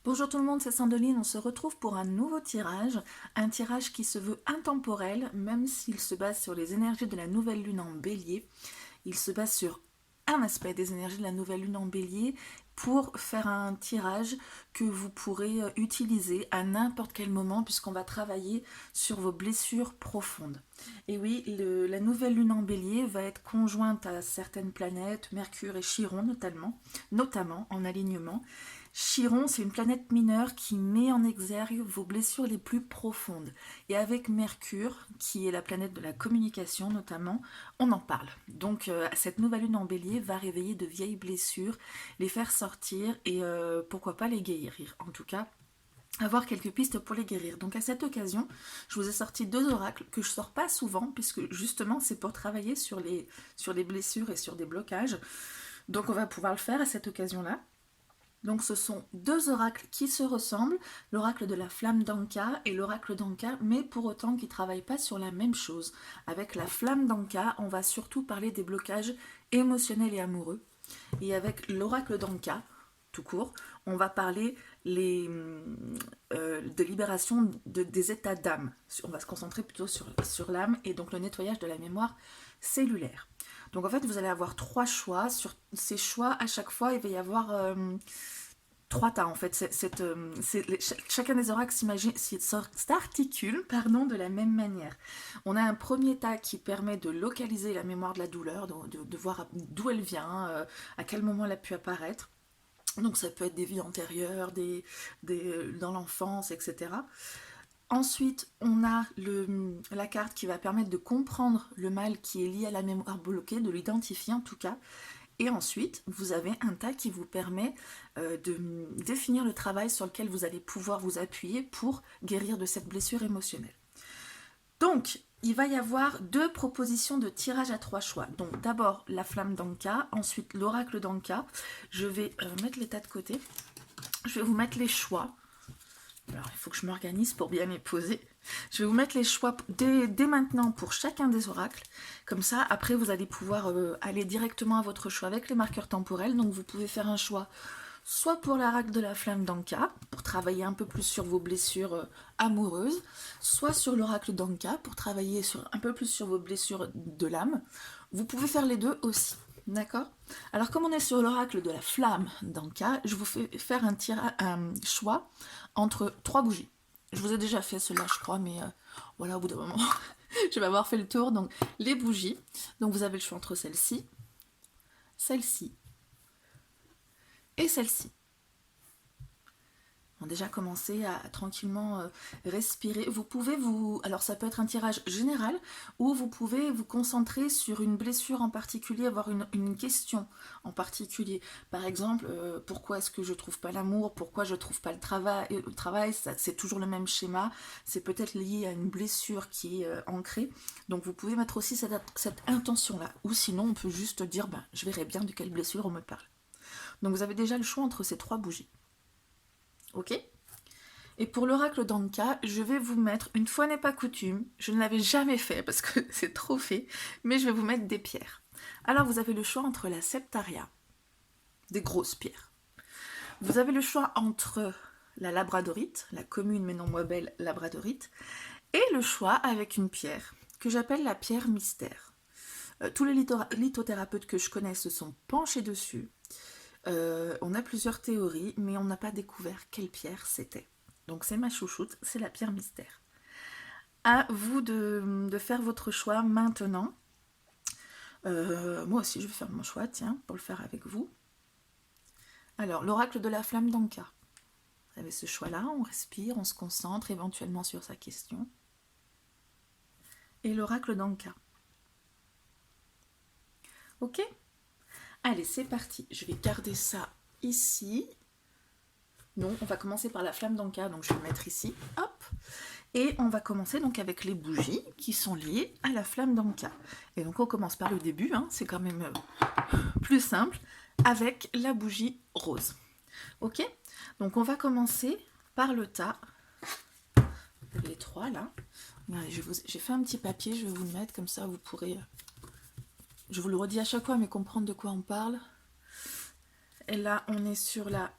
Bonjour tout le monde, c'est Sandeline, on se retrouve pour un tirage qui se veut intemporel, même s'il se base sur les énergies de la nouvelle lune en bélier. Il se base sur un aspect des énergies de la nouvelle lune en bélier pour faire un tirage que vous pourrez utiliser à n'importe quel moment puisqu'on va travailler sur vos blessures profondes. Et oui, la nouvelle lune en bélier va être conjointe à certaines planètes, Mercure et Chiron notamment en alignement. Chiron, c'est une planète mineure qui met en exergue vos blessures les plus profondes. Et avec Mercure, qui est la planète de la communication notamment, on en parle. Donc cette nouvelle lune en bélier va réveiller de vieilles blessures, les faire sortir et pourquoi pas les guérir. En tout cas, avoir quelques pistes pour les guérir. Donc à cette occasion, je vous ai sorti deux oracles que je sors pas souvent, puisque justement c'est pour travailler sur les blessures et sur des blocages. Donc on va pouvoir le faire à cette occasion-là. Donc ce sont deux oracles qui se ressemblent, l'oracle de la flamme d'Anka et l'oracle d'Anka, mais pour autant qui ne travaillent pas sur la même chose. Avec la flamme d'Anka, on va surtout parler des blocages émotionnels et amoureux. Et avec l'oracle d'Anka, tout court, on va parler de libération des états d'âme. On va se concentrer plutôt sur l'âme et donc le nettoyage de la mémoire cellulaire. Donc en fait, vous allez avoir trois choix. Sur ces choix, à chaque fois, il va y avoir trois tas en fait. Chacun des oracles s'articule de la même manière. On a un premier tas qui permet de localiser la mémoire de la douleur, de voir d'où elle vient, à quel moment elle a pu apparaître. Donc ça peut être des vies antérieures, dans l'enfance, etc. Ensuite, on a la carte qui va permettre de comprendre le mal qui est lié à la mémoire bloquée, de l'identifier en tout cas. Et ensuite, vous avez un tas qui vous permet de définir le travail sur lequel vous allez pouvoir vous appuyer pour guérir de cette blessure émotionnelle. Donc, il va y avoir deux propositions de tirage à trois choix. Donc, d'abord la flamme d'Anka, ensuite l'oracle d'Anka. Je vais mettre les tas de côté. Je vais vous mettre les choix. Alors, il faut que je m'organise pour bien les poser. Je vais vous mettre les choix dès maintenant pour chacun des oracles. Comme ça, après, vous allez pouvoir aller directement à votre choix avec les marqueurs temporels. Donc, vous pouvez faire un choix soit pour l'oracle de la flamme d'Anka, pour travailler un peu plus sur vos blessures amoureuses, soit sur l'oracle d'Anka, pour travailler un peu plus sur vos blessures de l'âme. Vous pouvez faire les deux aussi. D'accord. Alors, comme on est sur l'oracle de la flamme d'Anka, je vous fais faire un choix entre trois bougies. Je vous ai déjà fait cela, je crois, mais voilà, au bout d'un moment, je vais avoir fait le tour. Donc, les bougies. Donc, vous avez le choix entre celle-ci, celle-ci et celle-ci. On a déjà commencé à tranquillement respirer. Vous pouvez alors ça peut être un tirage général ou vous pouvez vous concentrer sur une blessure en particulier, avoir une question en particulier. Par exemple, pourquoi est-ce que je trouve pas l'amour? Pourquoi je trouve pas le travail? Le travail, c'est toujours le même schéma. C'est peut-être lié à une blessure qui est ancrée. Donc vous pouvez mettre aussi cette intention-là. Ou sinon, on peut juste dire, je verrai bien de quelle blessure on me parle. Donc vous avez déjà le choix entre ces trois bougies. Ok? Et pour l'oracle d'Anka, je vais vous mettre, une fois n'est pas coutume, je ne l'avais jamais fait parce que c'est trop fait, mais je vais vous mettre des pierres. Alors vous avez le choix entre la septaria, des grosses pierres. Vous avez le choix entre la labradorite, la commune mais non moins belle labradorite, et le choix avec une pierre que j'appelle la pierre mystère. Tous les lithothérapeutes que je connais se sont penchés dessus. On a plusieurs théories, mais on n'a pas découvert quelle pierre c'était. Donc c'est ma chouchoute, c'est la pierre mystère. À vous de faire votre choix maintenant. Moi aussi je vais faire mon choix, tiens, pour le faire avec vous. Alors, l'oracle de la flamme d'Anka. Vous avez ce choix-là, on respire, on se concentre éventuellement sur sa question. Et l'oracle d'Anka. Ok? Allez, c'est parti. Je vais garder ça ici. Non, on va commencer par la flamme d'Anka, donc je vais le mettre ici. Hop! Et on va commencer donc avec les bougies qui sont liées à la flamme d'Anka. Et donc on commence par le début, c'est quand même plus simple, avec la bougie rose. Ok? Donc on va commencer par le tas, les trois là. J'ai fait un petit papier, je vais vous le mettre, comme ça vous pourrez, je vous le redis à chaque fois, mais comprendre de quoi on parle. Et là on est sur la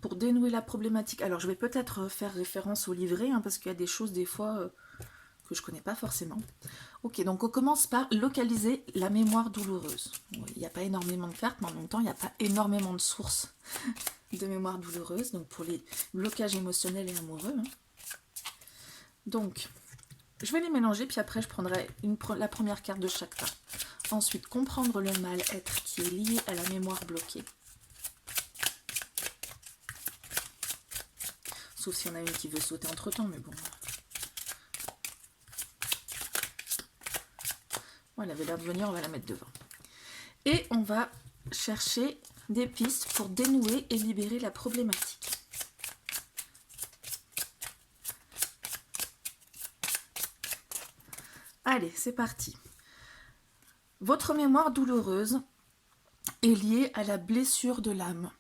pour dénouer la problématique, alors je vais peut-être faire référence au livret, hein, parce qu'il y a des choses des fois que je connais pas forcément. Ok, donc on commence par localiser la mémoire douloureuse. Bon, il n'y a pas énormément de cartes, mais en même temps, il n'y a pas énormément de sources de mémoire douloureuse, donc pour les blocages émotionnels et amoureux. Hein. Donc, je vais les mélanger, puis après je prendrai la première carte de chaque tas. Ensuite, comprendre le mal-être qui est lié à la mémoire bloquée. Sauf s'il y en a une qui veut sauter entre-temps, mais bon. Bon, elle avait l'air de venir, on va la mettre devant. Et on va chercher des pistes pour dénouer et libérer la problématique. Allez, c'est parti. Votre mémoire douloureuse est liée à la blessure de l'âme.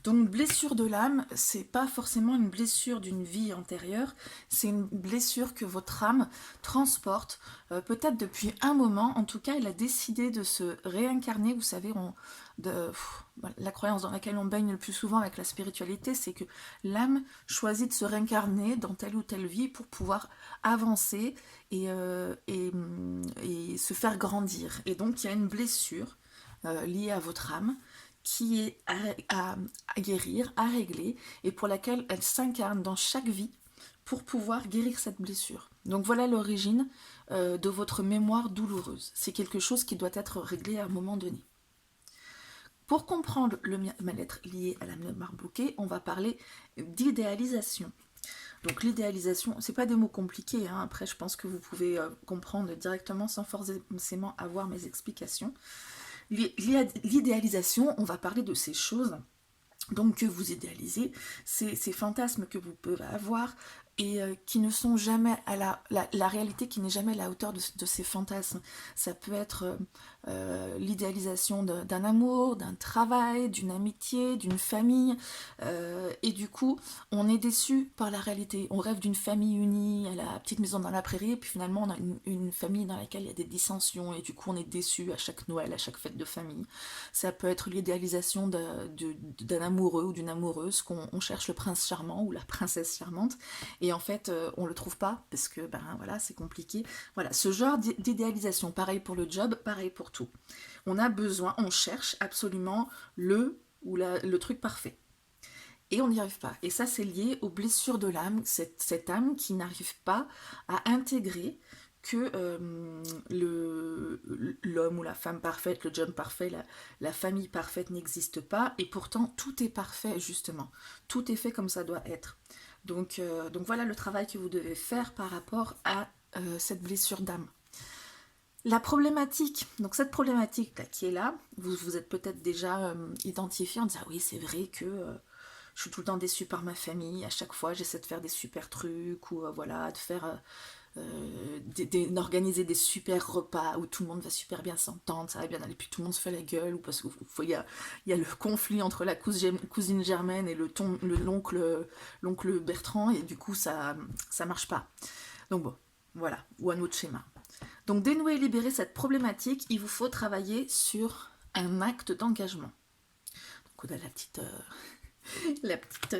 Donc, blessure de l'âme, c'est pas forcément une blessure d'une vie antérieure, c'est une blessure que votre âme transporte, peut-être depuis un moment. En tout cas, elle a décidé de se réincarner. Vous savez, la croyance dans laquelle on baigne le plus souvent avec la spiritualité, c'est que l'âme choisit de se réincarner dans telle ou telle vie pour pouvoir avancer et se faire grandir. Et donc, il y a une blessure liée à votre âme qui est à guérir, à régler, et pour laquelle elle s'incarne dans chaque vie pour pouvoir guérir cette blessure. Donc voilà l'origine de votre mémoire douloureuse. C'est quelque chose qui doit être réglé à un moment donné. Pour comprendre le mal-être lié à la mémoire bloquée, on va parler d'idéalisation. Donc l'idéalisation, c'est pas des mots compliqués, hein. Après je pense que vous pouvez comprendre directement sans forcément avoir mes explications. L'idéalisation, on va parler de ces choses donc que vous idéalisez, ces fantasmes que vous pouvez avoir et qui ne sont jamais à la réalité, qui n'est jamais à la hauteur de ces fantasmes. Ça peut être l'idéalisation d'un amour, d'un travail, d'une amitié, d'une famille, et du coup on est déçu par la réalité. On rêve d'une famille unie à la petite maison dans la prairie, et puis finalement on a une famille dans laquelle il y a des dissensions, et du coup on est déçu à chaque Noël, à chaque fête de famille. Ça peut être l'idéalisation d'un amoureux ou d'une amoureuse, qu'on cherche le prince charmant ou la princesse charmante, et en fait on le trouve pas parce que voilà, c'est compliqué. Voilà, ce genre d'idéalisation, pareil pour le job, pareil pour tout. On a besoin, on cherche absolument le truc parfait. Et on n'y arrive pas. Et ça, c'est lié aux blessures de l'âme, cette âme qui n'arrive pas à intégrer que l'homme ou la femme parfaite, le job parfait, la famille parfaite n'existe pas, et pourtant tout est parfait, justement. Tout est fait comme ça doit être. Donc voilà le travail que vous devez faire par rapport à cette blessure d'âme. La problématique, donc cette problématique là, qui est là, vous êtes peut-être déjà identifié en disant ah oui, c'est vrai que je suis tout le temps déçue par ma famille, à chaque fois j'essaie de faire des super trucs, ou voilà, de faire d'organiser des super repas où tout le monde va super bien s'entendre, ça va bien aller, puis tout le monde se fait la gueule, ou parce qu'il y a le conflit entre la cousine Germaine et l'oncle Bertrand, et du coup ça marche pas. Donc bon, voilà, ou un autre schéma. Donc dénouer et libérer cette problématique, il vous faut travailler sur un acte d'engagement. Donc on a la petite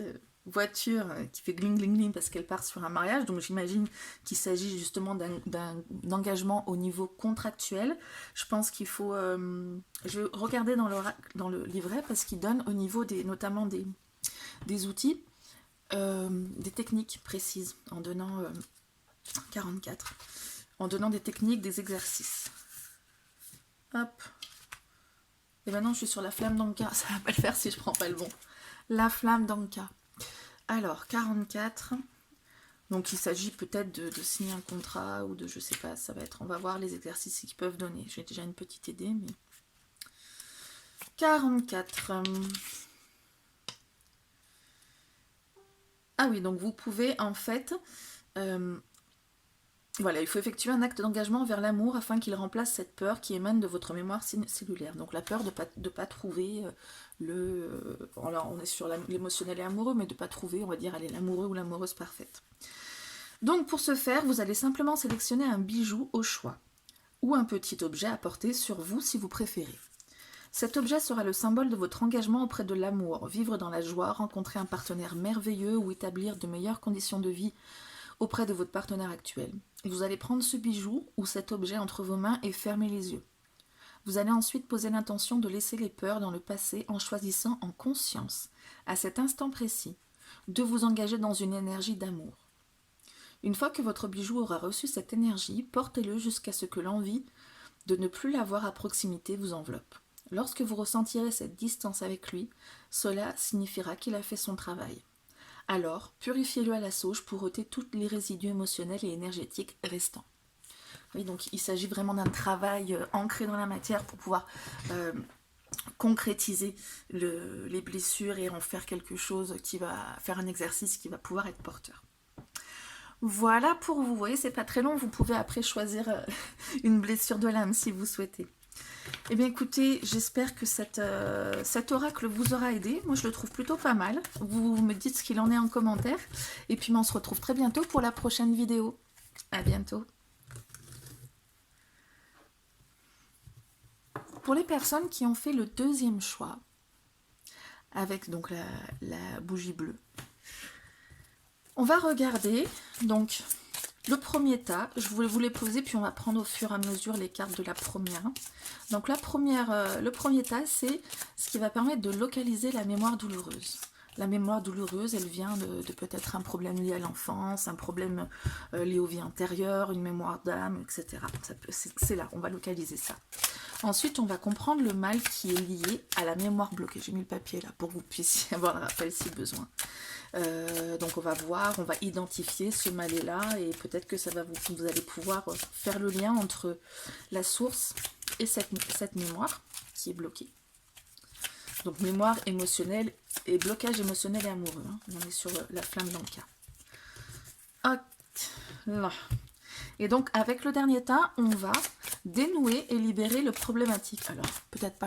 voiture qui fait gling gling gling parce qu'elle part sur un mariage, donc j'imagine qu'il s'agit justement d'un engagement au niveau contractuel. Je pense qu'il faut... je vais regarder dans le livret parce qu'il donne au niveau notamment des outils, des techniques précises, en donnant 44, en donnant des techniques, des exercices. Hop. Et maintenant je suis sur la flamme d'Anka, ça va pas le faire si je prends pas le bon. La flamme d'Anka. Alors, 44. Donc il s'agit peut-être de signer un contrat, ou de, je sais pas, ça va être, on va voir les exercices qu'ils peuvent donner. J'ai déjà une petite idée, mais... 44. Ah oui, donc vous pouvez en fait... voilà, il faut effectuer un acte d'engagement vers l'amour afin qu'il remplace cette peur qui émane de votre mémoire cellulaire. Donc la peur de pas trouver alors on est sur l'émotionnel et amoureux, mais de pas trouver, on va dire, allez, l'amoureux ou l'amoureuse parfaite. Donc pour ce faire, vous allez simplement sélectionner un bijou au choix, ou un petit objet à porter sur vous si vous préférez. Cet objet sera le symbole de votre engagement auprès de l'amour, vivre dans la joie, rencontrer un partenaire merveilleux ou établir de meilleures conditions de vie auprès de votre partenaire actuel. Vous allez prendre ce bijou ou cet objet entre vos mains et fermer les yeux. Vous allez ensuite poser l'intention de laisser les peurs dans le passé en choisissant en conscience, à cet instant précis, de vous engager dans une énergie d'amour. Une fois que votre bijou aura reçu cette énergie, portez-le jusqu'à ce que l'envie de ne plus l'avoir à proximité vous enveloppe. Lorsque vous ressentirez cette distance avec lui, cela signifiera qu'il a fait son travail. Alors, purifiez-le à la sauge pour ôter tous les résidus émotionnels et énergétiques restants. Oui, donc il s'agit vraiment d'un travail ancré dans la matière pour pouvoir concrétiser les blessures et en faire quelque chose qui va faire un exercice qui va pouvoir être porteur. Voilà pour vous, voyez, c'est pas très long, vous pouvez après choisir une blessure de l'âme si vous souhaitez. Eh bien écoutez, j'espère que cet oracle vous aura aidé. Moi je le trouve plutôt pas mal. Vous me dites ce qu'il en est en commentaire. Et puis on se retrouve très bientôt pour la prochaine vidéo. À bientôt. Pour les personnes qui ont fait le deuxième choix, avec donc la bougie bleue, on va regarder donc le premier tas. Je voulais vous les poser, puis on va prendre au fur et à mesure les cartes de la première. Donc le premier tas, c'est ce qui va permettre de localiser la mémoire douloureuse. La mémoire douloureuse, elle vient de peut-être un problème lié à l'enfance, un problème lié aux vies antérieures, une mémoire d'âme, etc. C'est là, on va localiser ça. Ensuite, on va comprendre le mal qui est lié à la mémoire bloquée. J'ai mis le papier là pour que vous puissiez avoir le rappel si besoin. Donc on va voir, on va identifier ce mal-là et peut-être que ça va vous allez pouvoir faire le lien entre la source et cette mémoire qui est bloquée. Donc mémoire émotionnelle et blocage émotionnel et amoureux. Hein. On est sur la flamme dans le cas. Hop, là. Et donc avec le dernier tas, on va dénouer et libérer le problématique. Alors peut-être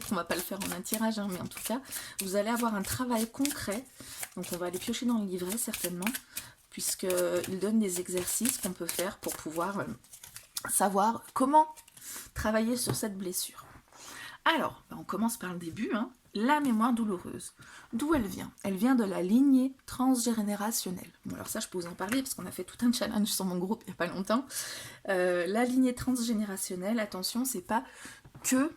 qu'on va pas le faire en un tirage, hein, mais en tout cas, vous allez avoir un travail concret. Donc on va aller piocher dans le livret certainement, puisqu'il donne des exercices qu'on peut faire pour pouvoir savoir comment travailler sur cette blessure. Alors, on commence par le début, hein. La mémoire douloureuse. D'où elle vient? Elle vient de la lignée transgénérationnelle. Bon, alors ça, je peux vous en parler, parce qu'on a fait tout un challenge sur mon groupe il n'y a pas longtemps. La lignée transgénérationnelle, attention, c'est pas que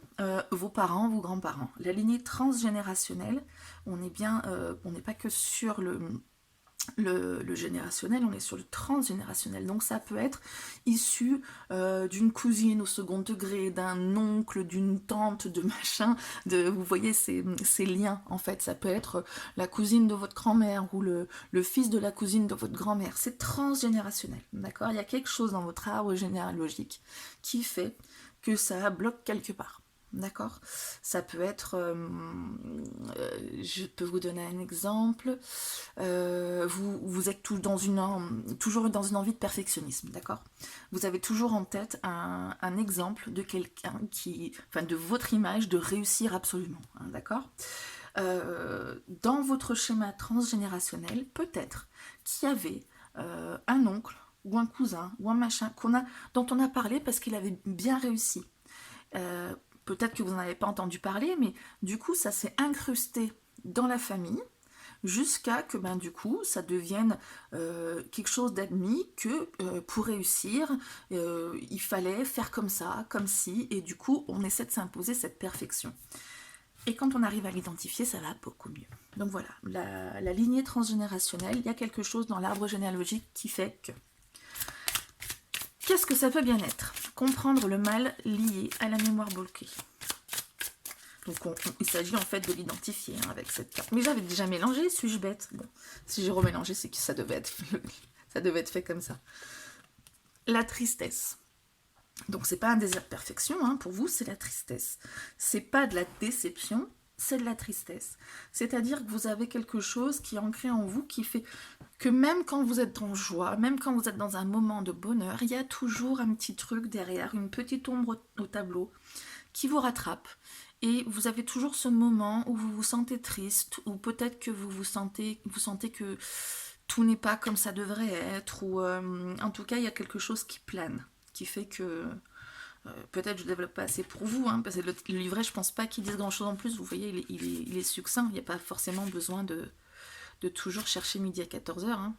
vos parents, vos grands-parents. La lignée transgénérationnelle, on n'est pas que sur le générationnel, on est sur le transgénérationnel. Donc ça peut être issu d'une cousine au second degré, d'un oncle, d'une tante, de machin, vous voyez ces liens en fait. Ça peut être la cousine de votre grand-mère ou le fils de la cousine de votre grand-mère. C'est transgénérationnel, d'accord? Il y a quelque chose dans votre arbre généalogique qui fait que ça bloque quelque part. D'accord? Ça peut être, je peux vous donner un exemple, vous êtes toujours dans une envie de perfectionnisme, d'accord? Vous avez toujours en tête un exemple de quelqu'un de votre image de réussir absolument, hein, d'accord? Dans votre schéma transgénérationnel, peut-être qu'il y avait un oncle ou un cousin ou un machin dont on a parlé parce qu'il avait bien réussi. Peut-être que vous n'en avez pas entendu parler, mais du coup, ça s'est incrusté dans la famille jusqu'à que, du coup, ça devienne quelque chose d'admis que pour réussir, il fallait faire comme ça, comme ci, et du coup, on essaie de s'imposer cette perfection. Et quand on arrive à l'identifier, ça va beaucoup mieux. Donc voilà, la lignée transgénérationnelle, il y a quelque chose dans l'arbre généalogique qui fait que... Qu'est-ce que ça peut bien être? Comprendre le mal lié à la mémoire bloquée. Donc il s'agit en fait de l'identifier avec cette carte. Mais j'avais déjà mélangé, suis-je bête? Bon, si j'ai remélangé, c'est que ça devait être fait comme ça. La tristesse. Donc c'est pas un désir de perfection, hein, pour vous c'est la tristesse. C'est pas de la déception, c'est de la tristesse. C'est-à-dire que vous avez quelque chose qui est ancré en vous, qui fait que même quand vous êtes en joie, même quand vous êtes dans un moment de bonheur, il y a toujours un petit truc derrière, une petite ombre au tableau qui vous rattrape. Et vous avez toujours ce moment où vous vous sentez triste, ou peut-être que vous sentez que tout n'est pas comme ça devrait être, ou en tout cas il y a quelque chose qui plane, qui fait que Peut-être je ne développe pas assez pour vous, hein, parce que le livret, je pense pas qu'il dise grand-chose en plus. Vous voyez, il est succinct. Il n'y a pas forcément besoin de toujours chercher midi à 14 heures. Hein.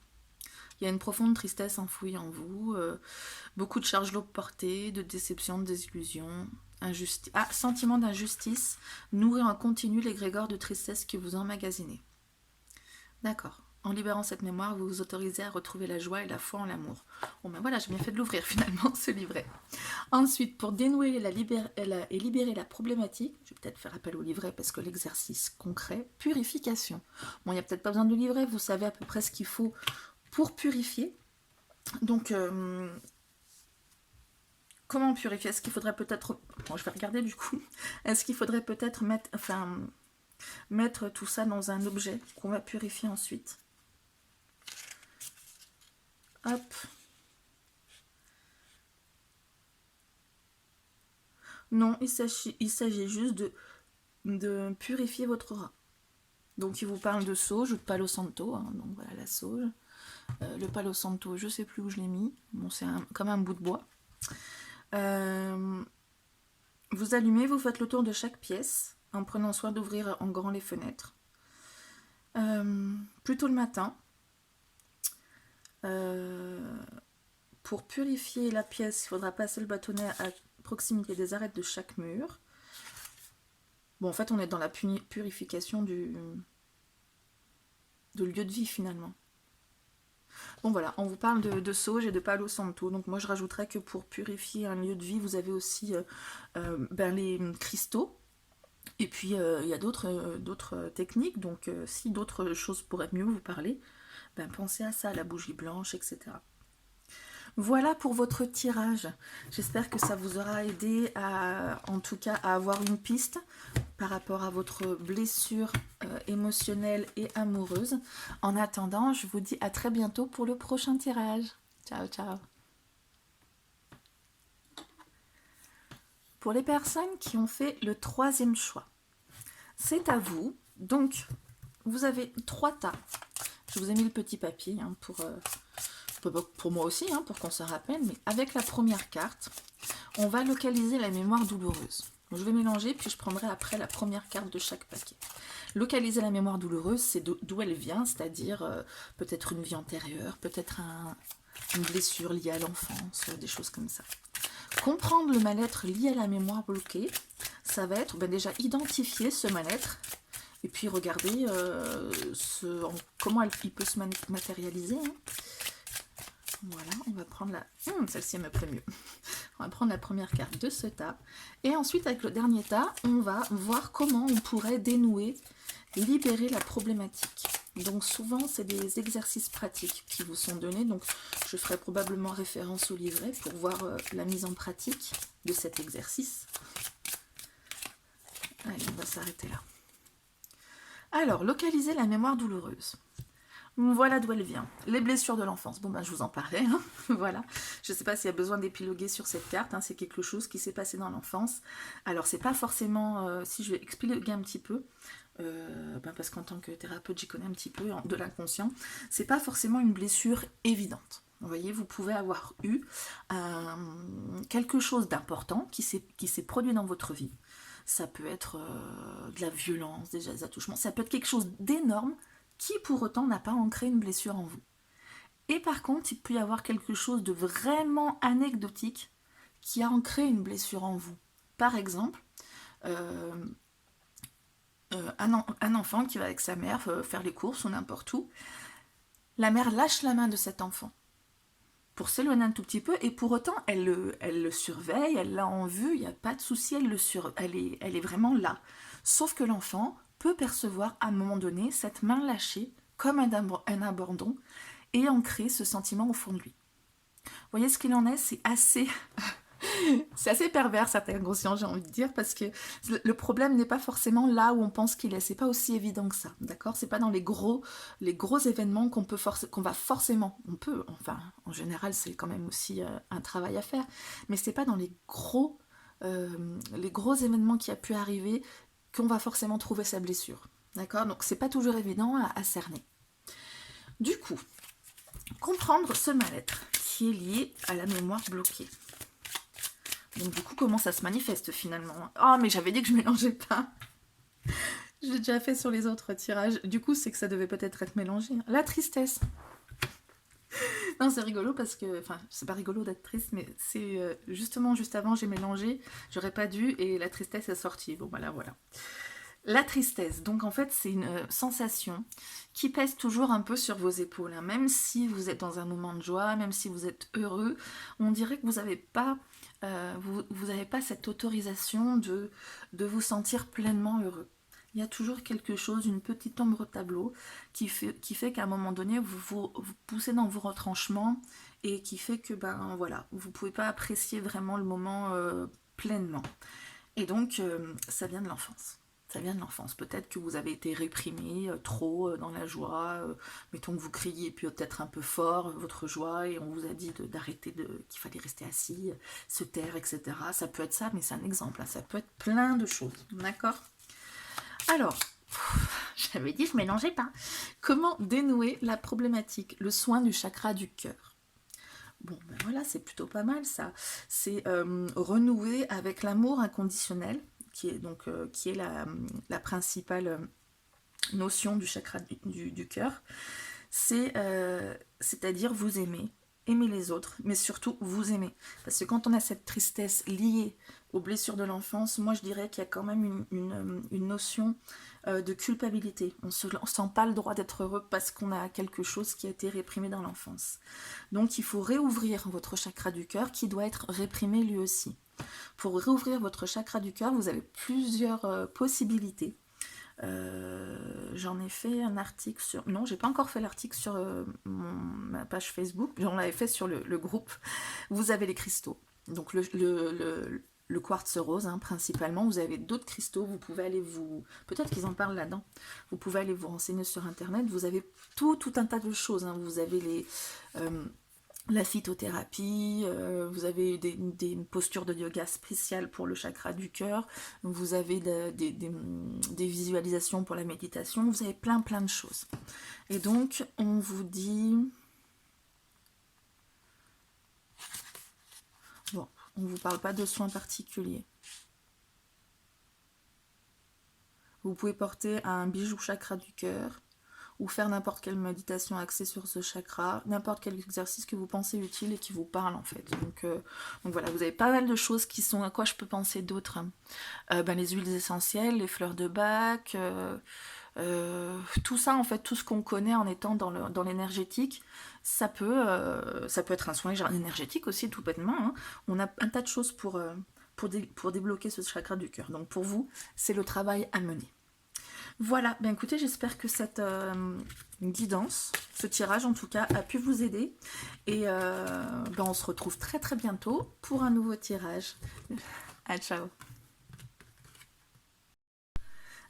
Il y a une profonde tristesse enfouie en vous, beaucoup de charges lourdes portées, de déception, de désillusion, sentiment d'injustice, nourrit en continu l'égrégore de tristesse que vous emmagasinez. D'accord. En libérant cette mémoire, vous vous autorisez à retrouver la joie et la foi en l'amour. Bon ben voilà, j'ai bien fait de l'ouvrir finalement, ce livret. Ensuite, pour dénouer et libérer la problématique, je vais peut-être faire appel au livret parce que l'exercice concret, purification. Bon, il n'y a peut-être pas besoin de livret, vous savez à peu près ce qu'il faut pour purifier. Donc, comment purifier? Est-ce qu'il faudrait peut-être... Bon, je vais regarder du coup. Est-ce qu'il faudrait peut-être mettre tout ça dans un objet qu'on va purifier ensuite? Hop. Non, il s'agit juste de purifier votre aura. Donc, il vous parle de sauge ou de palo santo. Hein, donc, voilà la sauge. Le palo santo, je ne sais plus où je l'ai mis. Bon, c'est comme un bout de bois. Vous allumez, vous faites le tour de chaque pièce en prenant soin d'ouvrir en grand les fenêtres. Plutôt le matin. Pour purifier la pièce, il faudra passer le bâtonnet à proximité des arêtes de chaque mur. Bon, en fait, on est dans la purification de lieu de vie, finalement. Bon, voilà, on vous parle de sauge et de palo santo. Donc, moi, je rajouterais que pour purifier un lieu de vie, vous avez aussi les cristaux. Et puis, il y a d'autres techniques. Donc, si d'autres choses pourraient mieux vous parler, pensez à ça, la bougie blanche, etc. Voilà pour votre tirage. J'espère que ça vous aura aidé en tout cas, à avoir une piste par rapport à votre blessure émotionnelle et amoureuse. En attendant, je vous dis à très bientôt pour le prochain tirage. Ciao, ciao. Pour les personnes qui ont fait le 3e choix, c'est à vous. Donc, vous avez 3 tas. Je vous ai mis le petit papier hein, pour moi aussi, hein, pour qu'on se rappelle, mais avec la première carte, on va localiser la mémoire douloureuse. Donc, je vais mélanger, puis je prendrai après la première carte de chaque paquet. Localiser la mémoire douloureuse, c'est d'où elle vient, c'est-à-dire peut-être une vie antérieure, peut-être une blessure liée à l'enfance, des choses comme ça. Comprendre le mal-être lié à la mémoire bloquée, ça va être déjà identifier ce mal-être, et puis regarder comment il peut se matérialiser. Hein. Voilà, on va prendre celle-ci me plaît mieux. On va prendre la première carte de ce tas. Et ensuite, avec le dernier tas, on va voir comment on pourrait dénouer, libérer la problématique. Donc souvent, c'est des exercices pratiques qui vous sont donnés. Donc je ferai probablement référence au livret pour voir la mise en pratique de cet exercice. Allez, on va s'arrêter là. Alors, localiser la mémoire douloureuse. Voilà d'où elle vient. Les blessures de l'enfance. Bon, je vous en parlais. Hein. Voilà. Je ne sais pas s'il y a besoin d'épiloguer sur cette carte. Hein. C'est quelque chose qui s'est passé dans l'enfance. Alors, c'est pas forcément... si je vais expliquer un petit peu, parce qu'en tant que thérapeute, j'y connais un petit peu de l'inconscient, c'est pas forcément une blessure évidente. Vous voyez, vous pouvez avoir eu quelque chose d'important qui s'est produit dans votre vie. Ça peut être de la violence, des attouchements. Ça peut être quelque chose d'énorme qui pour autant n'a pas ancré une blessure en vous. Et par contre, il peut y avoir quelque chose de vraiment anecdotique qui a ancré une blessure en vous. Par exemple, un enfant qui va avec sa mère faire les courses ou n'importe où, la mère lâche la main de cet enfant pour s'éloigner un tout petit peu, et pour autant, elle le surveille, elle l'a en vue, il n'y a pas de souci, elle est vraiment là. Sauf que l'enfant peut percevoir à un moment donné cette main lâchée comme un abandon et ancrer ce sentiment au fond de lui. Vous voyez ce qu'il en est, c'est assez pervers cet inconscient, j'ai envie de dire, parce que le problème n'est pas forcément là où on pense qu'il est. C'est pas aussi évident que ça, d'accord? C'est pas dans les gros événements qu'on va forcément, en général, c'est quand même aussi un travail à faire, mais c'est pas dans les gros événements qui a pu arriver qu'on va forcément trouver sa blessure, d'accord? Donc c'est pas toujours évident à cerner. Du coup, comprendre ce mal-être qui est lié à la mémoire bloquée. Donc du coup, comment ça se manifeste finalement? Oh, mais j'avais dit que je mélangeais pas. J'ai déjà fait sur les autres tirages. Du coup, c'est que ça devait peut-être être mélangé. La tristesse. Non, c'est rigolo parce que... Enfin, c'est pas rigolo d'être triste, mais c'est justement juste avant, j'ai mélangé. J'aurais pas dû et la tristesse est sortie. Bon, voilà, voilà. La tristesse, donc en fait, c'est une sensation qui pèse toujours un peu sur vos épaules. Hein. Même si vous êtes dans un moment de joie, même si vous êtes heureux, on dirait que vous n'avez pas, vous avez pas cette autorisation de vous sentir pleinement heureux. Il y a toujours quelque chose, une petite ombre au tableau qui fait qu'à un moment donné, vous poussez dans vos retranchements et qui fait que, ben voilà, vous ne pouvez pas apprécier vraiment le moment pleinement. Et donc, ça vient de l'enfance. Ça vient de l'enfance. Peut-être que vous avez été réprimé trop dans la joie. Mettons que vous criez peut-être un peu fort votre joie et on vous a dit d'arrêter, qu'il fallait rester assis, se taire, etc. Ça peut être ça, mais c'est un exemple. Hein. Ça peut être plein de choses. D'accord? Alors, j'avais dit je mélangeais pas. Comment dénouer la problématique? Le soin du chakra du cœur. Bon, ben voilà, c'est plutôt pas mal ça. C'est renouer avec l'amour inconditionnel, qui est donc qui est la principale notion du chakra du cœur. C'est-à-dire vous aimer, aimer les autres, mais surtout vous aimer. Parce que quand on a cette tristesse liée aux blessures de l'enfance, moi je dirais qu'il y a quand même une notion de culpabilité. On ne se sent pas le droit d'être heureux parce qu'on a quelque chose qui a été réprimé dans l'enfance. Donc il faut réouvrir votre chakra du cœur qui doit être réprimé lui aussi. Pour réouvrir votre chakra du cœur, vous avez plusieurs possibilités. J'en ai fait un article sur... Non, j'ai pas encore fait l'article sur ma page Facebook. J'en avais fait sur le groupe. Vous avez les cristaux. Donc le quartz rose, hein, principalement. Vous avez d'autres cristaux. Vous pouvez aller vous... Peut-être qu'ils en parlent là-dedans. Vous pouvez aller vous renseigner sur Internet. Vous avez tout un tas de choses. Hein. Vous avez la phytothérapie, vous avez des postures de yoga spéciales pour le chakra du cœur, vous avez des visualisations pour la méditation, vous avez plein de choses. Et donc, on vous dit... Bon, on ne vous parle pas de soins particuliers. Vous pouvez porter un bijou chakra du cœur, ou faire n'importe quelle méditation axée sur ce chakra, n'importe quel exercice que vous pensez utile et qui vous parle en fait. Donc voilà, vous avez pas mal de choses qui sont... À quoi je peux penser d'autres? Les huiles essentielles, les fleurs de bac, tout ça en fait, tout ce qu'on connaît en étant dans l'énergétique, ça peut être un soin énergétique aussi tout bêtement. Hein. On a un tas de choses pour débloquer ce chakra du cœur. Donc pour vous, c'est le travail à mener. Voilà, ben écoutez, j'espère que cette guidance, ce tirage en tout cas, a pu vous aider. Et on se retrouve très bientôt pour un nouveau tirage. Ah, ciao.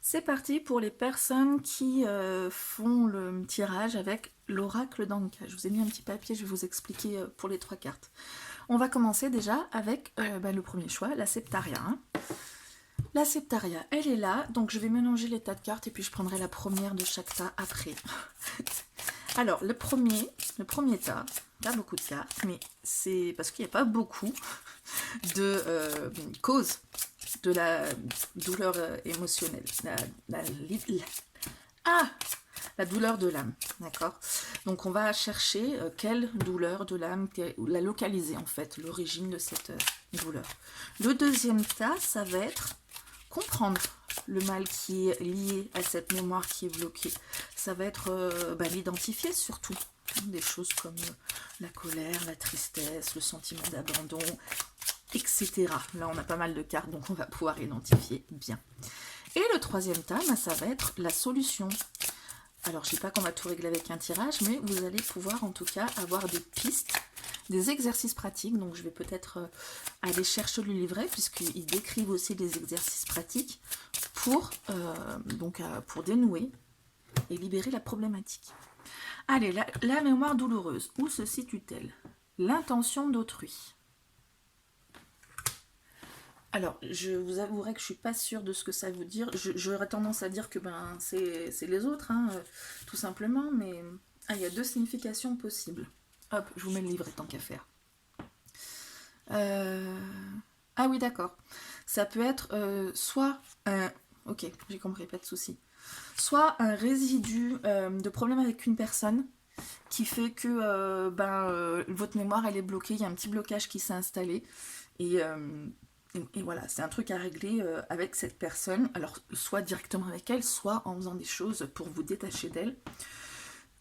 C'est parti pour les personnes qui font le tirage avec l'oracle d'Anka. Je vous ai mis un petit papier, je vais vous expliquer pour les 3 cartes. On va commencer déjà avec le premier choix, la Septaria. Hein. La Septaria, elle est là, donc je vais mélanger les tas de cartes et puis je prendrai la première de chaque tas après. Alors, le premier tas, pas beaucoup de cartes, mais c'est parce qu'il n'y a pas beaucoup de causes de la douleur émotionnelle. La douleur de l'âme, d'accord? Donc on va chercher quelle douleur de l'âme, la localiser en fait, l'origine de cette douleur. Le deuxième tas, ça va être comprendre le mal qui est lié à cette mémoire qui est bloquée. Ça va être l'identifier surtout. Des choses comme la colère, la tristesse, le sentiment d'abandon, etc. Là, on a pas mal de cartes, donc on va pouvoir identifier bien. Et le troisième tas, ça va être la solution. Alors, je ne sais pas qu'on va tout régler avec un tirage, mais vous allez pouvoir en tout cas avoir des pistes, des exercices pratiques. Donc, je vais peut-être aller chercher le livret, puisqu'ils décrivent aussi des exercices pratiques pour dénouer et libérer la problématique. Allez, la mémoire douloureuse, où se situe-t-elle? L'intention d'autrui. Alors, je vous avouerai que je ne suis pas sûre de ce que ça veut dire. J'aurais tendance à dire que c'est les autres, hein, tout simplement, mais il y a 2 significations possibles. Hop, je vous mets le livret tant qu'à faire. Ah oui, d'accord. Ça peut être soit un... Ok, j'ai compris, pas de souci. Soit un résidu de problème avec une personne qui fait que votre mémoire elle est bloquée, il y a un petit blocage qui s'est installé et voilà, c'est un truc à régler avec cette personne, alors soit directement avec elle, soit en faisant des choses pour vous détacher d'elle.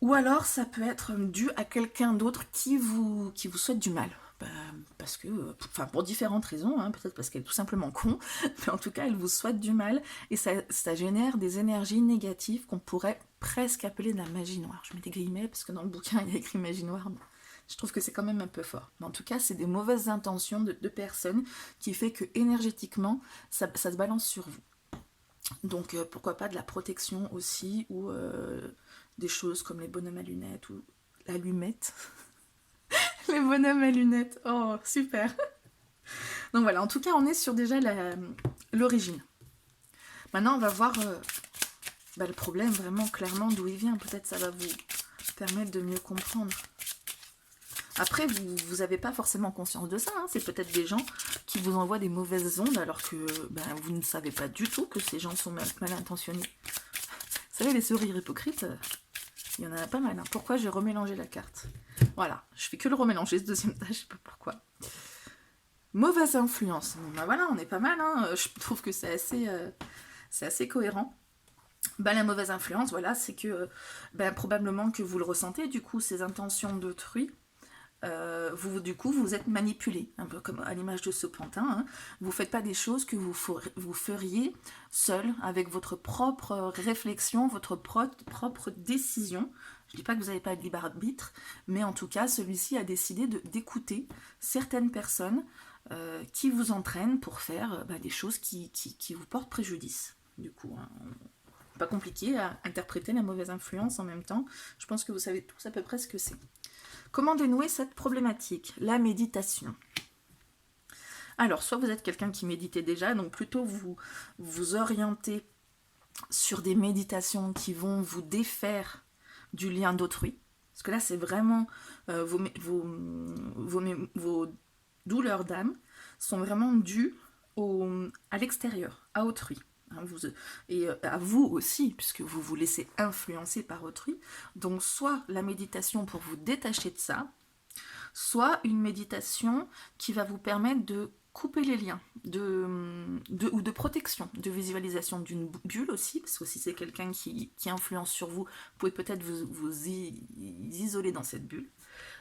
Ou alors ça peut être dû à quelqu'un d'autre qui vous souhaite du mal. Bah, parce que, enfin pour différentes raisons, hein, peut-être parce qu'elle est tout simplement con, mais en tout cas elle vous souhaite du mal et ça génère des énergies négatives qu'on pourrait presque appeler de la magie noire. Je mets des guillemets parce que dans le bouquin il y a écrit magie noire, mais je trouve que c'est quand même un peu fort. Mais en tout cas c'est des mauvaises intentions de personnes qui fait que énergétiquement ça se balance sur vous. Donc pourquoi pas de la protection aussi, ou des choses comme les bonhommes à lunettes, ou l'allumette. Les bonhommes à lunettes, oh super. Donc voilà, en tout cas on est sur déjà l'origine. Maintenant on va voir le problème vraiment clairement d'où il vient. Peut-être ça va vous permettre de mieux comprendre. Après, vous n'avez pas forcément conscience de ça, hein. C'est peut-être des gens qui vous envoient des mauvaises ondes alors que vous ne savez pas du tout que ces gens sont mal intentionnés. Vous savez, les sourires hypocrites, il y en a pas mal. Hein. Pourquoi j'ai remélangé la carte? Voilà, je fais que le remélanger ce deuxième tas, je sais pas pourquoi. Mauvaise influence. Ben voilà, on est pas mal, hein. Je trouve que c'est assez cohérent. La mauvaise influence, voilà, c'est que probablement que vous le ressentez, du coup, ces intentions d'autrui. Du coup, vous êtes manipulé, un peu comme à l'image de ce pantin. Hein. Vous ne faites pas des choses que vous feriez seul, avec votre propre réflexion, votre propre décision. Je ne dis pas que vous n'avez pas de libre arbitre, mais en tout cas, celui-ci a décidé d'écouter certaines personnes qui vous entraînent pour faire des choses qui vous portent préjudice. Du coup, hein, pas compliqué à interpréter la mauvaise influence en même temps. Je pense que vous savez tous à peu près ce que c'est. Comment dénouer cette problématique? La méditation. Alors, soit vous êtes quelqu'un qui méditait déjà, donc plutôt vous orientez sur des méditations qui vont vous défaire du lien d'autrui. Parce que là, c'est vraiment vos douleurs d'âme sont vraiment dues à l'extérieur, à autrui. Et à vous aussi, puisque vous vous laissez influencer par autrui. Donc soit la méditation pour vous détacher de ça, soit une méditation qui va vous permettre de couper les liens, ou de protection, de visualisation d'une bulle aussi, parce que si c'est quelqu'un qui influence sur vous, vous pouvez peut-être vous isoler dans cette bulle.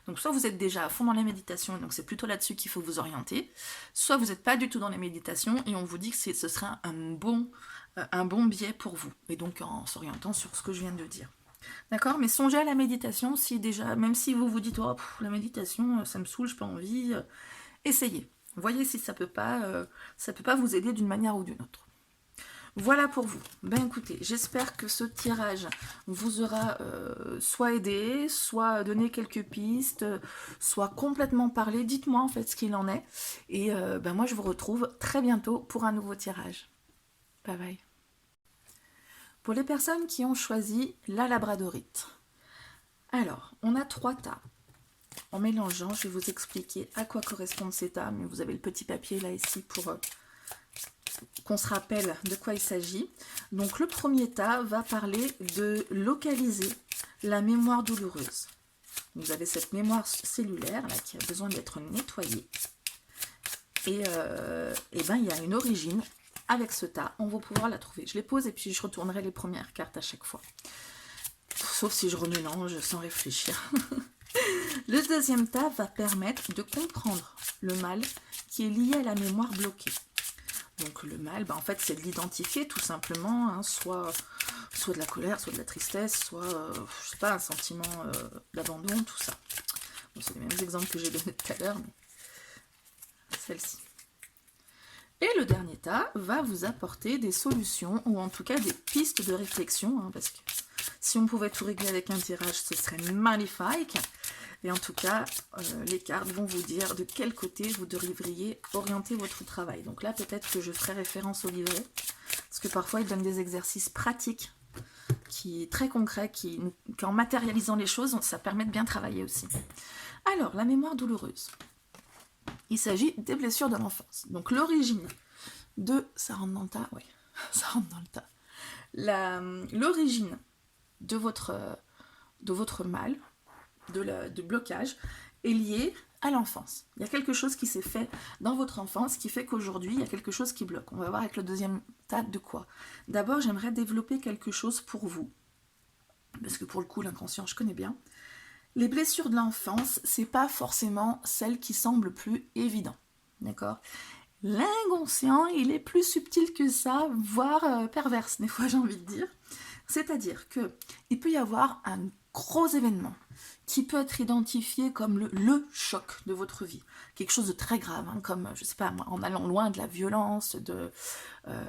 Donc soit vous êtes déjà à fond dans la méditation, et donc c'est plutôt là-dessus qu'il faut vous orienter, soit vous n'êtes pas du tout dans la méditation, et on vous dit que ce sera un bon biais pour vous, et donc en s'orientant sur ce que je viens de dire. D'accord? Mais songez à la méditation, si déjà, même si vous vous dites, oh, la méditation, ça me saoule, je n'ai pas envie, essayez. Voyez si ça peut pas vous aider d'une manière ou d'une autre. Voilà pour vous. Écoutez, j'espère que ce tirage vous aura soit aidé, soit donné quelques pistes, soit complètement parlé. Dites-moi en fait ce qu'il en est. Et moi je vous retrouve très bientôt pour un nouveau tirage. Bye bye. Pour les personnes qui ont choisi la labradorite. Alors, on a 3 tas. En mélangeant, je vais vous expliquer à quoi correspondent ces tas, mais vous avez le petit papier là ici pour qu'on se rappelle de quoi il s'agit. Donc le premier tas va parler de localiser la mémoire douloureuse. Vous avez cette mémoire cellulaire là, qui a besoin d'être nettoyée. Et il y a une origine. Avec ce tas, on va pouvoir la trouver. Je les pose et puis je retournerai les premières cartes à chaque fois. Sauf si je remélange sans réfléchir. Le deuxième tas va permettre de comprendre le mal qui est lié à la mémoire bloquée. Donc le mal, en fait, c'est de l'identifier tout simplement, hein, soit de la colère, soit de la tristesse, soit, je sais pas, un sentiment d'abandon, tout ça. Bon, c'est les mêmes exemples que j'ai donnés tout à l'heure, mais celle-ci. Et le dernier tas va vous apporter des solutions, ou en tout cas des pistes de réflexion, hein, parce que si on pouvait tout régler avec un tirage, ce serait magnifique. Et en tout cas, les cartes vont vous dire de quel côté vous devriez orienter votre travail. Donc là, peut-être que je ferai référence au livret, parce que parfois, ils donnent des exercices pratiques, très concrets, qu'en matérialisant les choses, ça permet de bien travailler aussi. Alors, la mémoire douloureuse. Il s'agit des blessures de l'enfance. Donc l'origine de... Ça rentre dans le tas? Oui, ça rentre dans le tas. L'origine de votre mal, de blocage, est liée à l'enfance. Il y a quelque chose qui s'est fait dans votre enfance qui fait qu'aujourd'hui, il y a quelque chose qui bloque. On va voir avec le deuxième tas de quoi. D'abord, j'aimerais développer quelque chose pour vous. Parce que pour le coup, l'inconscient, je connais bien. Les blessures de l'enfance, c'est pas forcément celles qui semblent plus évidentes. D'accord? L'inconscient, il est plus subtil que ça, voire perverse, des fois j'ai envie de dire. C'est-à-dire qu'il peut y avoir un gros événement qui peut être identifié comme le choc de votre vie. Quelque chose de très grave, hein, comme, je sais pas, en allant loin de la violence,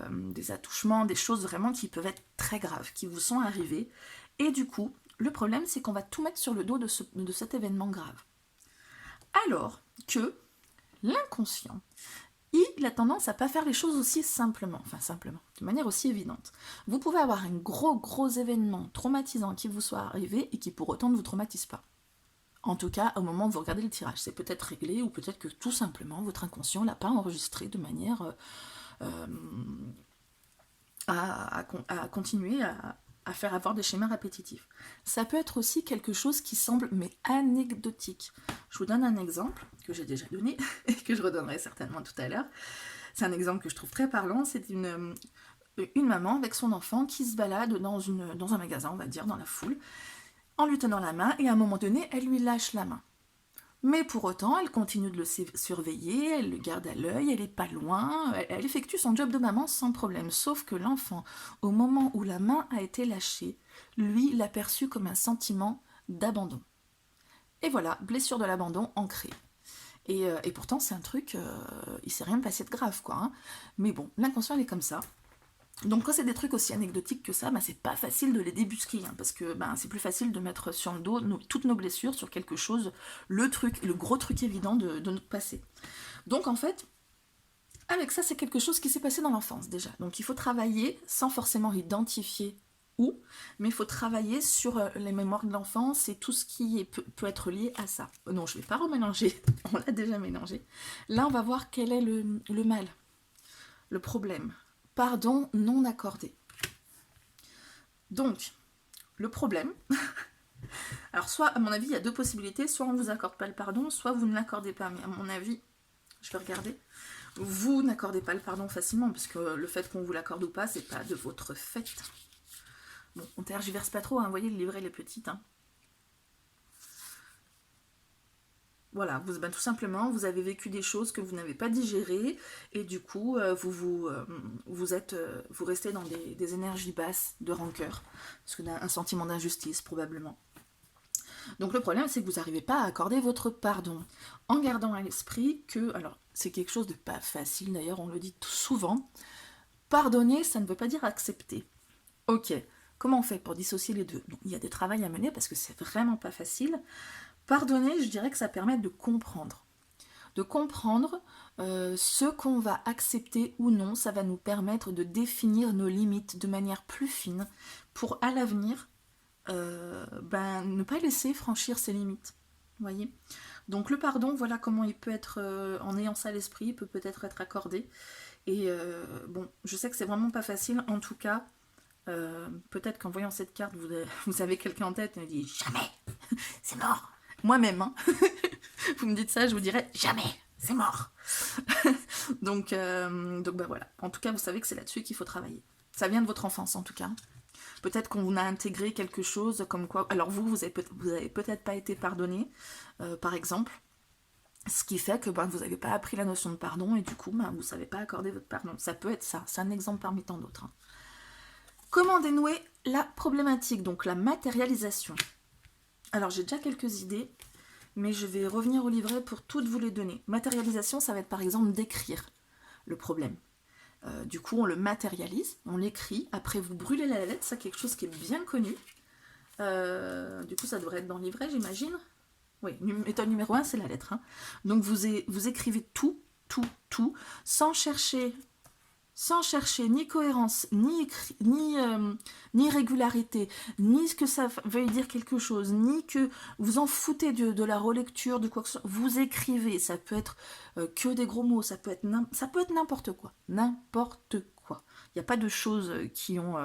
des attouchements, des choses vraiment qui peuvent être très graves, qui vous sont arrivées. Et du coup, le problème, c'est qu'on va tout mettre sur le dos de cet événement grave. Alors que l'inconscient, il a tendance à pas faire les choses aussi simplement, de manière aussi évidente. Vous pouvez avoir un gros événement traumatisant qui vous soit arrivé et qui pour autant ne vous traumatise pas. En tout cas, au moment où vous regardez le tirage, c'est peut-être réglé ou peut-être que tout simplement votre inconscient l'a pas enregistré de manière à continuer à faire avoir des schémas répétitifs. Ça peut être aussi quelque chose qui semble mais anecdotique. Je vous donne un exemple que j'ai déjà donné et que je redonnerai certainement tout à l'heure. C'est un exemple que je trouve très parlant. C'est une maman avec son enfant qui se balade dans un magasin, on va dire, dans la foule, en lui tenant la main, et à un moment donné, elle lui lâche la main. Mais pour autant, elle continue de le surveiller, elle le garde à l'œil, elle n'est pas loin, elle effectue son job de maman sans problème. Sauf que l'enfant, au moment où la main a été lâchée, lui l'a perçu comme un sentiment d'abandon. Et voilà, blessure de l'abandon ancrée. Et pourtant, c'est un truc, il s'est rien passé de grave, quoi. Hein. Mais bon, l'inconscient, il est comme ça. Donc quand c'est des trucs aussi anecdotiques que ça, c'est pas facile de les débusquer, hein, parce que c'est plus facile de mettre sur le dos toutes nos blessures sur quelque chose, le gros truc évident de notre passé. Donc en fait, avec ça, c'est quelque chose qui s'est passé dans l'enfance déjà. Donc il faut travailler sans forcément identifier où, mais il faut travailler sur les mémoires de l'enfance et tout ce qui peut être lié à ça. Non, je ne vais pas remélanger, on l'a déjà mélangé. Là, on va voir quel est le mal, le problème. Pardon non accordé. Donc, le problème, alors soit, à mon avis, il y a deux possibilités, soit on ne vous accorde pas le pardon, soit vous ne l'accordez pas, mais à mon avis, je vais regarder, vous n'accordez pas le pardon facilement, parce que le fait qu'on vous l'accorde ou pas, c'est pas de votre fait. Bon, on tergiverse pas trop, hein, vous voyez, le livret, il est petit, hein. Voilà, tout simplement, vous avez vécu des choses que vous n'avez pas digérées et du coup, vous restez dans des énergies basses de rancœur, parce que un sentiment d'injustice probablement. Donc le problème, c'est que vous n'arrivez pas à accorder votre pardon, en gardant à l'esprit que, alors c'est quelque chose de pas facile d'ailleurs, on le dit souvent, pardonner, ça ne veut pas dire accepter. Ok, comment on fait pour dissocier les deux? Donc, il y a des travaux à mener parce que c'est vraiment pas facile. Pardonner, je dirais que ça permet de comprendre. De comprendre ce qu'on va accepter ou non, ça va nous permettre de définir nos limites de manière plus fine pour à l'avenir ne pas laisser franchir ses limites. Voyez. Donc le pardon, voilà comment il peut être, en ayant ça à l'esprit, il peut peut-être être accordé. Et bon, je sais que c'est vraiment pas facile, en tout cas, peut-être qu'en voyant cette carte, vous avez quelqu'un en tête et vous dites jamais, c'est mort. Moi-même, hein. Vous me dites ça, je vous dirais jamais, c'est mort. donc voilà. En tout cas, vous savez que c'est là-dessus qu'il faut travailler. Ça vient de votre enfance, en tout cas. Peut-être qu'on vous a intégré quelque chose comme quoi. Alors vous avez peut-être pas été pardonné, par exemple. Ce qui fait que vous n'avez pas appris la notion de pardon et du coup, vous ne savez pas accorder votre pardon. Ça peut être ça. C'est un exemple parmi tant d'autres. Hein. Comment dénouer la problématique, donc la matérialisation? Alors j'ai déjà quelques idées, mais je vais revenir au livret pour toutes vous les donner. Matérialisation, ça va être par exemple d'écrire le problème. Du coup, on le matérialise, on l'écrit, après vous brûlez la lettre, c'est quelque chose qui est bien connu. Du coup, ça devrait être dans le livret, j'imagine. Oui, méthode numéro 1, c'est la lettre. Hein. Donc vous écrivez tout, sans chercher sans chercher ni cohérence, ni régularité, ni ce que ça veuille dire quelque chose, ni que vous en foutez de la relecture, de quoi que ce soit, vous écrivez. Ça peut être que des gros mots, ça peut être n'importe quoi. N'importe quoi. Il n'y a pas de choses qui ont...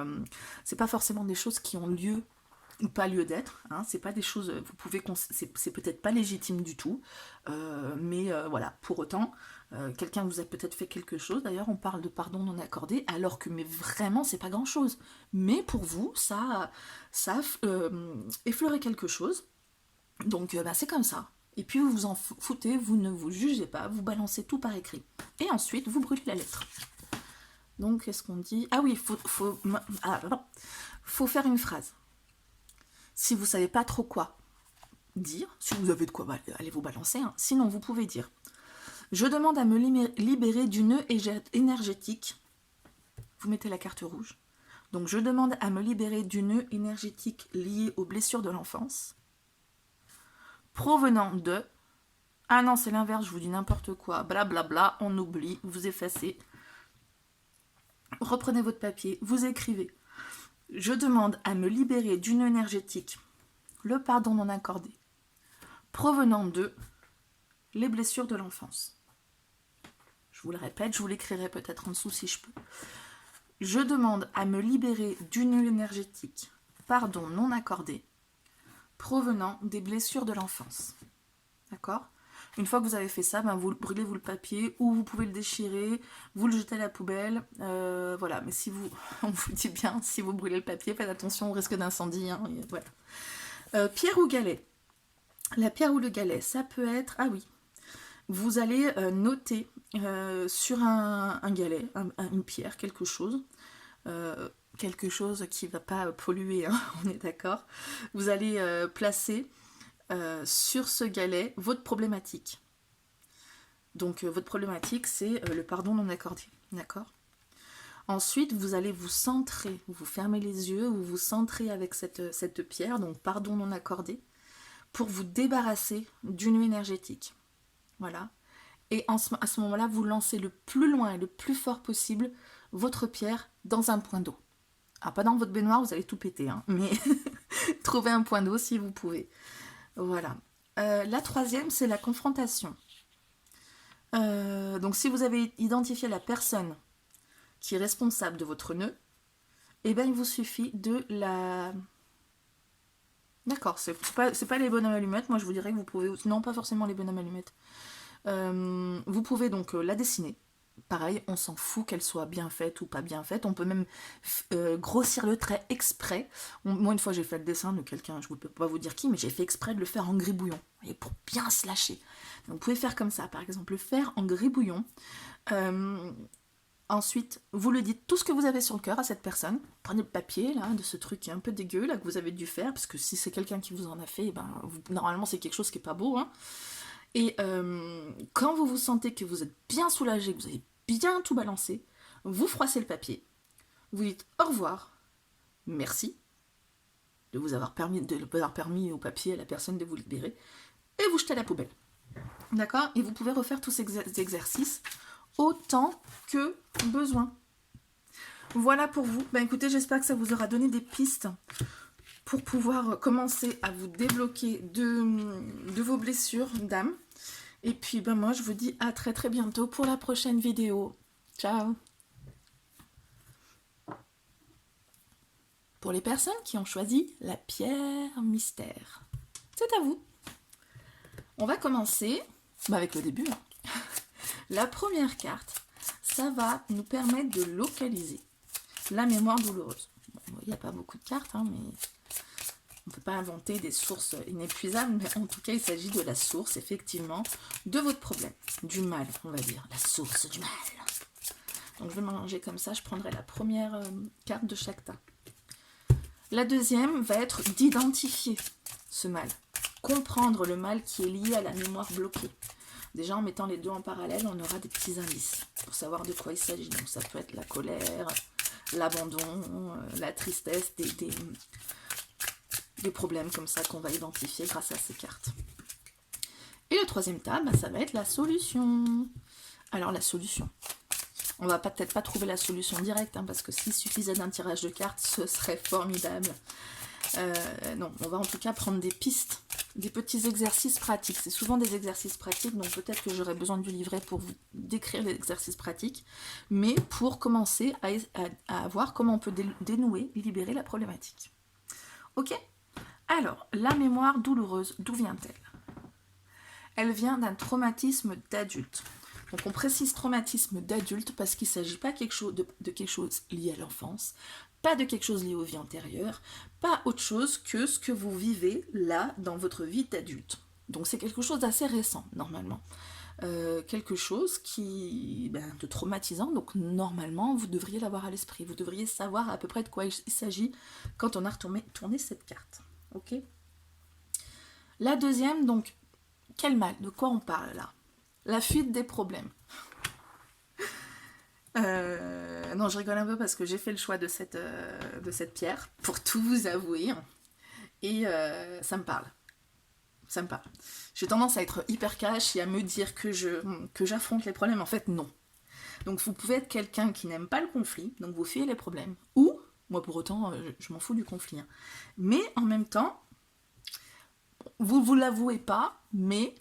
c'est pas forcément des choses qui ont lieu ou pas lieu d'être, hein, c'est pas des choses, vous pouvez, c'est peut-être pas légitime du tout, mais voilà, pour autant, quelqu'un vous a peut-être fait quelque chose, d'ailleurs on parle de pardon non accordé, alors que mais vraiment c'est pas grand-chose, mais pour vous, ça a effleuré quelque chose, donc bah, c'est comme ça, et puis vous vous en foutez, vous ne vous jugez pas, vous balancez tout par écrit, et ensuite vous brûlez la lettre. Donc qu'est-ce qu'on dit? Ah oui, faut faire une phrase. Si vous ne savez pas trop quoi dire, si vous avez de quoi, allez vous balancer, hein. Sinon vous pouvez dire « Je demande à me libérer du nœud énergétique ». Vous mettez la carte rouge. Donc je demande à me libérer du nœud énergétique lié aux blessures de l'enfance, provenant de... Ah non, c'est l'inverse, je vous dis n'importe quoi, blablabla, on oublie, vous effacez. Reprenez votre papier, vous écrivez. Je demande à me libérer du nœud énergétique, le pardon non accordé, provenant de les blessures de l'enfance. Je vous le répète, je vous l'écrirai peut-être en dessous si je peux. Je demande à me libérer du nœud énergétique, pardon non accordé, provenant des blessures de l'enfance. D'accord ? Une fois que vous avez fait ça, ben vous brûlez le papier, ou vous pouvez le déchirer, vous le jetez à la poubelle, voilà. Mais si vous, on vous dit bien, si vous brûlez le papier, faites attention au risque d'incendie, hein, voilà. Pierre ou galet. La pierre ou le galet, ça peut être, ah oui, vous allez noter sur un galet, une pierre, quelque chose qui ne va pas polluer, hein, on est d'accord. Vous allez placer sur ce galet votre problématique. Donc votre problématique, c'est le pardon non accordé, d'accord ? Ensuite, vous allez vous centrer, vous fermez les yeux, vous vous centrez avec cette pierre, donc pardon non accordé, pour vous débarrasser du nœud énergétique. Voilà. Et à ce moment-là, vous lancez le plus loin et le plus fort possible votre pierre dans un point d'eau. Alors pas dans votre baignoire, vous allez tout péter, hein, mais trouvez un point d'eau si vous pouvez. Voilà. La troisième, c'est la confrontation. Donc si vous avez identifié la personne qui est responsable de votre nœud, eh bien il vous suffit de la... D'accord, c'est pas les bonhommes allumettes, moi je vous dirais que vous pouvez... Non, pas forcément les bonhommes allumettes. Vous pouvez donc la dessiner. Pareil, on s'en fout qu'elle soit bien faite ou pas bien faite. On peut même grossir le trait exprès. Moi, une fois, j'ai fait le dessin de quelqu'un, je ne peux pas vous dire qui, mais j'ai fait exprès de le faire en gribouillon, et pour bien se lâcher. Donc, vous pouvez faire comme ça, par exemple, le faire en gribouillon. Ensuite, vous le dites tout ce que vous avez sur le cœur à cette personne. Prenez le papier là, de ce truc qui est un peu dégueu là, que vous avez dû faire, parce que si c'est quelqu'un qui vous en a fait, normalement c'est quelque chose qui n'est pas beau, hein. Et quand vous vous sentez que vous êtes bien soulagé, que vous avez bien tout balancé, vous froissez le papier, vous dites au revoir, merci de vous avoir permis au papier à la personne de vous libérer, et vous jetez à la poubelle. D'accord ? Et vous pouvez refaire tous ces exercices autant que besoin. Voilà pour vous. Ben écoutez, j'espère que ça vous aura donné des pistes pour pouvoir commencer à vous débloquer de vos blessures d'âme. Et puis ben moi je vous dis à très très bientôt pour la prochaine vidéo. Ciao. Pour les personnes qui ont choisi la pierre mystère, c'est à vous. On va commencer avec le début. Hein. La première carte, ça va nous permettre de localiser la mémoire douloureuse. Bon, il n'y a pas beaucoup de cartes, hein, mais on ne peut pas inventer des sources inépuisables, mais en tout cas, il s'agit de la source, effectivement, de votre problème, du mal, on va dire, la source du mal. Donc, je vais m'arranger comme ça, je prendrai la première carte de chaque tas. La deuxième va être d'identifier ce mal, comprendre le mal qui est lié à la mémoire bloquée. Déjà, en mettant les deux en parallèle, on aura des petits indices pour savoir de quoi il s'agit. Donc, ça peut être la colère, l'abandon, la tristesse, des problèmes comme ça qu'on va identifier grâce à ces cartes. Et le troisième tas, ça va être la solution. Alors, la solution. On va peut-être pas trouver la solution directe, hein, parce que s'il suffisait d'un tirage de cartes, ce serait formidable. Non, on va en tout cas prendre des pistes, des petits exercices pratiques. C'est souvent des exercices pratiques, donc peut-être que j'aurai besoin du livret pour vous décrire les exercices pratiques, mais pour commencer à voir comment on peut dénouer, libérer la problématique. Ok? Alors, la mémoire douloureuse, d'où vient-elle? Elle vient d'un traumatisme d'adulte. Donc on précise traumatisme d'adulte parce qu'il ne s'agit pas de quelque chose lié à l'enfance, pas de quelque chose lié aux vies antérieures, pas autre chose que ce que vous vivez là dans votre vie d'adulte. Donc c'est quelque chose d'assez récent normalement. Quelque chose de traumatisant, donc normalement vous devriez l'avoir à l'esprit, vous devriez savoir à peu près de quoi il s'agit quand on a tourné cette carte. Ok. La deuxième, donc, quel mal? De quoi on parle là? La fuite des problèmes. Non, je rigole un peu parce que j'ai fait le choix de cette pierre, pour tout vous avouer. Et ça me parle. Ça me parle. J'ai tendance à être hyper cash et à me dire que j'affronte les problèmes. En fait, non. Donc vous pouvez être quelqu'un qui n'aime pas le conflit, donc vous fuyez les problèmes. Ou, moi pour autant, je m'en fous du conflit. Hein. Mais en même temps, vous l'avouez pas, mais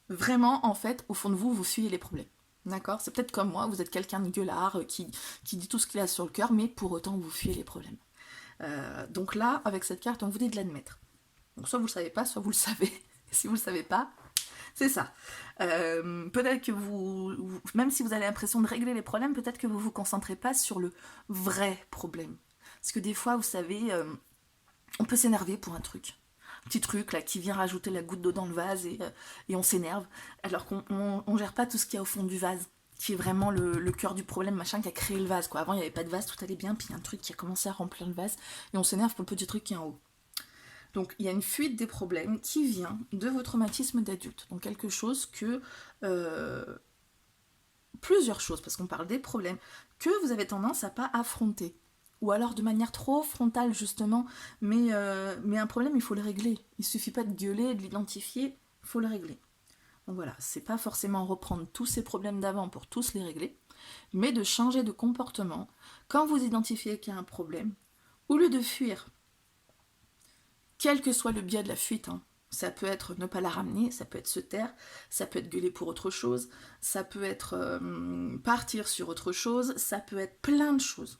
vraiment, en fait, au fond de vous, vous fuyez les problèmes. D'accord? C'est peut-être comme moi, vous êtes quelqu'un de gueulard qui dit tout ce qu'il a sur le cœur, mais pour autant, vous fuyez les problèmes. Donc là, avec cette carte, on vous dit de l'admettre. Donc soit vous le savez pas, soit vous le savez. Si vous le savez pas, c'est ça. Peut-être que même si vous avez l'impression de régler les problèmes, peut-être que vous vous concentrez pas sur le vrai problème. Parce que des fois, vous savez, on peut s'énerver pour un truc. Petit truc là qui vient rajouter la goutte d'eau dans le vase et on s'énerve, alors qu'on gère pas tout ce qu'il y a au fond du vase, qui est vraiment le cœur du problème, machin, qui a créé le vase, quoi. Avant il n'y avait pas de vase, tout allait bien, puis il y a un truc qui a commencé à remplir le vase, et on s'énerve pour le petit truc qui est en haut. Donc il y a une fuite des problèmes qui vient de vos traumatismes d'adulte, donc quelque chose que... plusieurs choses, parce qu'on parle des problèmes, que vous avez tendance à pas affronter. Ou alors de manière trop frontale justement, mais un problème il faut le régler. Il suffit pas de gueuler, de l'identifier, il faut le régler. Donc voilà, c'est pas forcément reprendre tous ces problèmes d'avant pour tous les régler, mais de changer de comportement quand vous identifiez qu'il y a un problème, au lieu de fuir, quel que soit le biais de la fuite, hein. Ça peut être ne pas la ramener, ça peut être se taire, ça peut être gueuler pour autre chose, ça peut être partir sur autre chose, ça peut être plein de choses.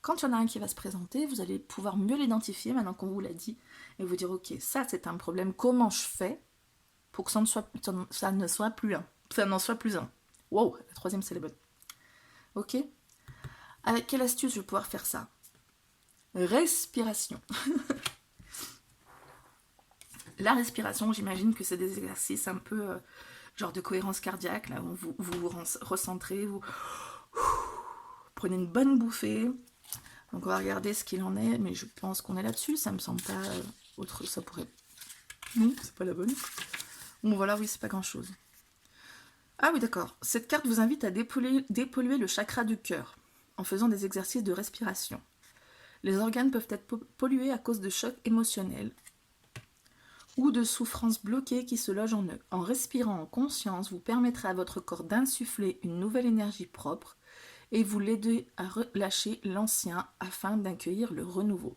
Quand il y en a un qui va se présenter, vous allez pouvoir mieux l'identifier maintenant qu'on vous l'a dit et vous dire ok, ça c'est un problème, comment je fais pour que ça ne soit plus un. Ça n'en soit plus un. Wow, la troisième c'est la bonne. Ok. Avec quelle astuce je vais pouvoir faire ça? Respiration. La respiration, j'imagine que c'est des exercices un peu genre de cohérence cardiaque, là où vous vous recentrez, vous prenez une bonne bouffée. Donc on va regarder ce qu'il en est, mais je pense qu'on est là-dessus, ça me semble pas autre, ça pourrait... Non, c'est pas la bonne. Bon voilà, oui, c'est pas grand-chose. Ah oui, d'accord. Cette carte vous invite à dépolluer le chakra du cœur en faisant des exercices de respiration. Les organes peuvent être pollués à cause de chocs émotionnels ou de souffrances bloquées qui se logent en eux. En respirant en conscience, vous permettrez à votre corps d'insuffler une nouvelle énergie propre et vous l'aider à relâcher l'ancien afin d'accueillir le renouveau.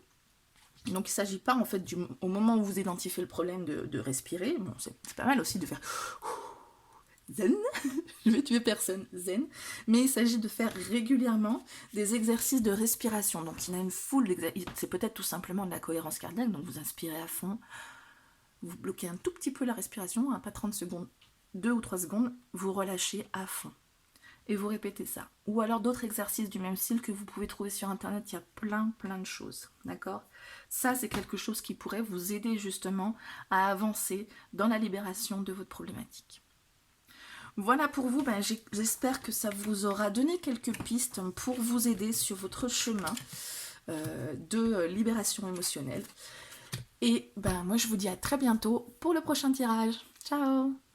Donc il ne s'agit pas en fait au moment où vous identifiez le problème de respirer, bon, c'est pas mal aussi de faire zen, je vais tuer personne, zen, mais il s'agit de faire régulièrement des exercices de respiration. Donc il y a une foule d'exercices, c'est peut-être tout simplement de la cohérence cardiaque, donc vous inspirez à fond, vous bloquez un tout petit peu la respiration, hein, pas 30 secondes, 2 ou 3 secondes, vous relâchez à fond. Et vous répétez ça. Ou alors d'autres exercices du même style que vous pouvez trouver sur internet, il y a plein de choses, d'accord? Ça, c'est quelque chose qui pourrait vous aider justement à avancer dans la libération de votre problématique. Voilà pour vous, j'espère que ça vous aura donné quelques pistes pour vous aider sur votre chemin de libération émotionnelle. Et moi je vous dis à très bientôt pour le prochain tirage. Ciao!